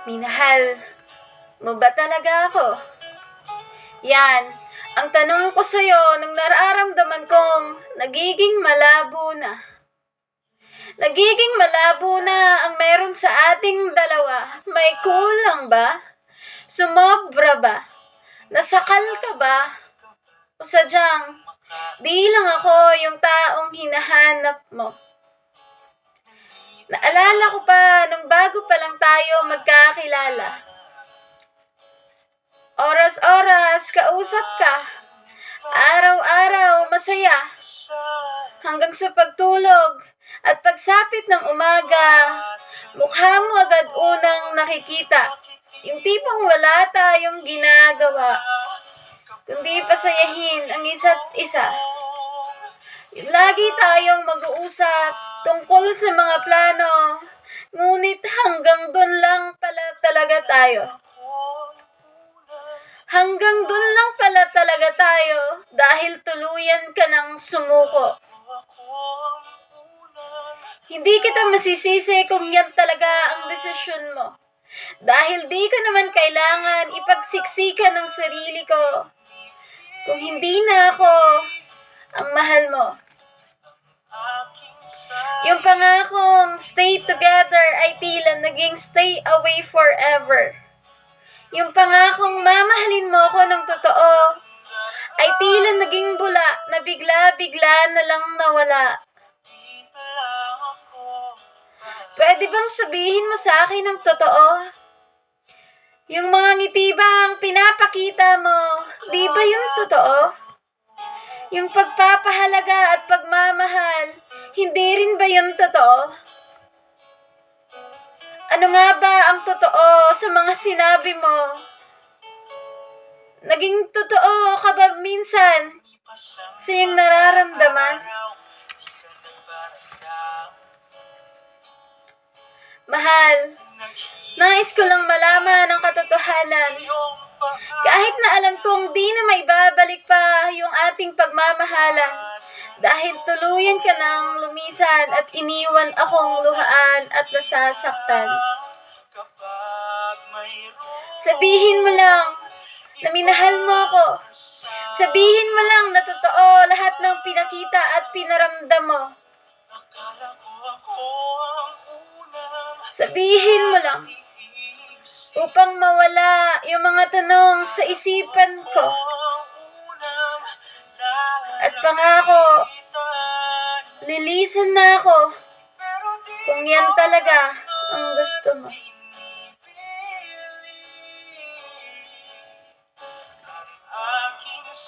Minahal mo ba talaga ako? Yan, ang tanong ko sa'yo nung nararamdaman kong nagiging malabo na. Nagiging malabo na ang meron sa ating dalawa. May kulang ba? Sumobra ba? Nasakal ka ba? O sadyang, di lang ako yung taong hinahanap mo. Naalala ko pa nung bago pa lang tayo magkakilala. Oras-oras, kausap ka. Araw-araw, masaya. Hanggang sa pagtulog at pagsapit ng umaga, mukha mo agad unang nakikita. Yung tipong wala tayong ginagawa, kundi pasayahin ang isa't isa. Yung lagi tayong mag-uusap tungkol sa mga plano, ngunit hanggang doon lang pala talaga tayo. Hanggang doon lang pala talaga tayo dahil tuluyan ka ng sumuko. Hindi kita masisisi kung yan talaga ang desisyon mo. Dahil di ko naman kailangan ipagsiksikan ng sarili ko kung hindi na ako ang mahal mo. Yung pangakong stay together ay tila naging stay away forever. Yung pangakong mamahalin mo ko ng totoo ay tila naging bula na bigla-bigla na lang nawala. Pwede bang sabihin mo sa akin ng totoo? Yung mga ngiti ba ang pinapakita mo, di ba yun totoo? Yung pagpapahalaga at pagmamahal, hindi rin ba yun totoo? Ano nga ba ang totoo sa mga sinabi mo? Naging totoo ka ba minsan sa iyong nararamdaman? Mahal, nais ko lang malaman ang katotohanan. Kahit na alam kong di na maibabalik pa yung ating pagmamahalan dahil tuluyan ka nang lumisan at iniwan akong luhaan at nasasaktan. Sabihin mo lang na minahal mo ako. Sabihin mo lang na totoo lahat ng pinakita at pinaramdam mo. Sabihin mo lang upang mawala yung mga tanong sa isipan ko. At pangako, lilisan na ako kung yan talaga ang gusto mo.